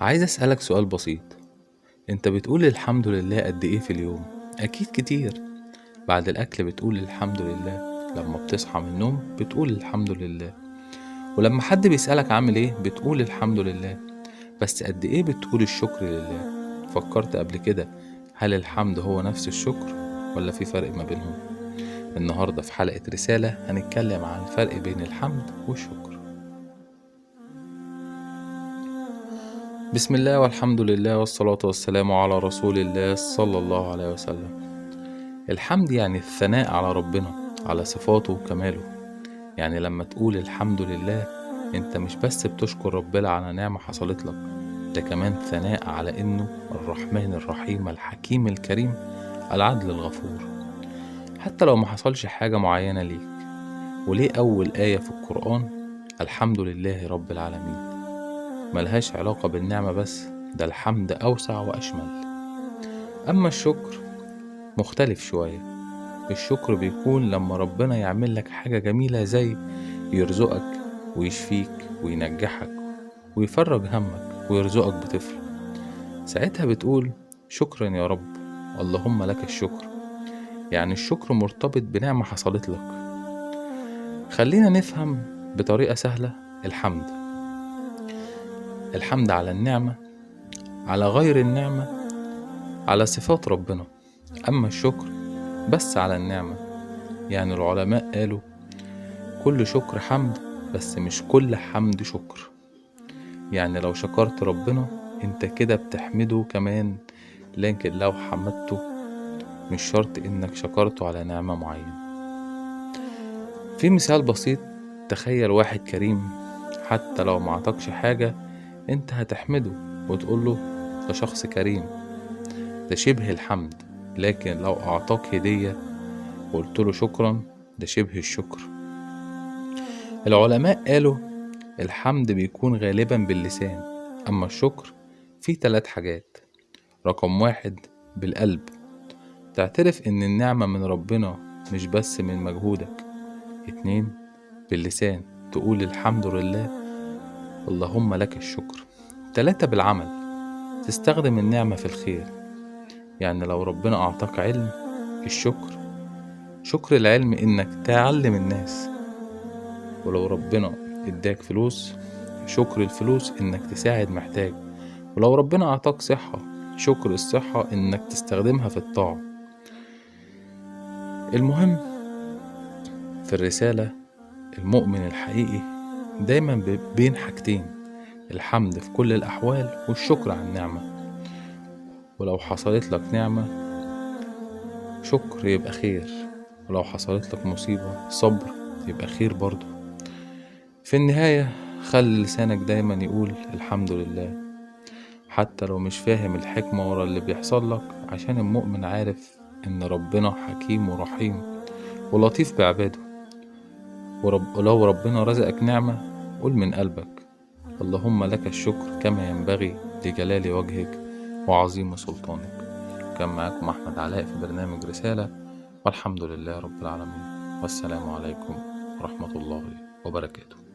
عايز أسألك سؤال بسيط. انت بتقول الحمد لله قد ايه في اليوم؟ اكيد كتير. بعد الاكل بتقول الحمد لله، لما بتصحى من النوم بتقول الحمد لله، ولما حد بيسألك عامل ايه بتقول الحمد لله. بس قد ايه بتقول الشكر لله؟ فكرت قبل كده هل الحمد هو نفس الشكر ولا في فرق ما بينهم؟ النهاردة في حلقة رسالة هنتكلم عن الفرق بين الحمد والشكر. بسم الله والحمد لله والصلاة والسلام على رسول الله صلى الله عليه وسلم. الحمد يعني الثناء على ربنا، على صفاته وكماله. يعني لما تقول الحمد لله انت مش بس بتشكر ربنا على نعمة حصلت لك، ده كمان ثناء على انه الرحمن الرحيم الحكيم الكريم العدل الغفور. حتى لو ما حصلش حاجة معينة ليك. وليه أول آية في القرآن الحمد لله رب العالمين؟ ملهاش علاقة بالنعمة بس، ده الحمد أوسع وأشمل. أما الشكر مختلف شوية. الشكر بيكون لما ربنا يعمل لك حاجة جميلة، زي يرزقك ويشفيك وينجحك ويفرج همك ويرزقك بطفل. ساعتها بتقول شكرا يا رب، اللهم لك الشكر. يعني الشكر مرتبط بنعمة حصلت لك. خلينا نفهم بطريقة سهلة. الحمد على النعمة، على غير النعمة، على صفات ربنا. أما الشكر بس على النعمة. يعني العلماء قالوا كل شكر حمد، بس مش كل حمد شكر. يعني لو شكرت ربنا انت كده بتحمده كمان، لكن لو حمدته مش شرط انك شكرته على نعمة معينة. في مثال بسيط، تخيل واحد كريم حتى لو معطكش حاجة انت هتحمده وتقوله ده شخص كريم، ده شبه الحمد. لكن لو اعطاك هدية وقلتله شكرا، ده شبه الشكر. العلماء قالوا الحمد بيكون غالبا باللسان، أما الشكر فيه 3 حاجات. رقم 1 بالقلب، تعترف إن النعمة من ربنا مش بس من مجهودك. 2 باللسان، تقول الحمد لله اللهم لك الشكر. 3 بالعمل، تستخدم النعمة في الخير. يعني لو ربنا أعطاك علم، الشكر شكر العلم إنك تعلم الناس. ولو ربنا اداك فلوس، شكر الفلوس انك تساعد محتاج. ولو ربنا اعطاك صحة، شكر الصحة انك تستخدمها في الطاعة. المهم في الرسالة، المؤمن الحقيقي دايما بين حاجتين: الحمد في كل الأحوال والشكر على النعمة. ولو حصلت لك نعمة شكر يبقى خير، ولو حصلت لك مصيبة صبر يبقى خير برضو. في النهاية خلي لسانك دايما يقول الحمد لله، حتى لو مش فاهم الحكمة ورا اللي بيحصل لك، عشان المؤمن عارف إن ربنا حكيم ورحيم ولطيف بعباده. ولو ربنا رزقك نعمة قول من قلبك اللهم لك الشكر كما ينبغي لجلال وجهك وعظيم سلطانك. كان معاكم أحمد علاء في برنامج رسالة، والحمد لله رب العالمين، والسلام عليكم ورحمة الله وبركاته.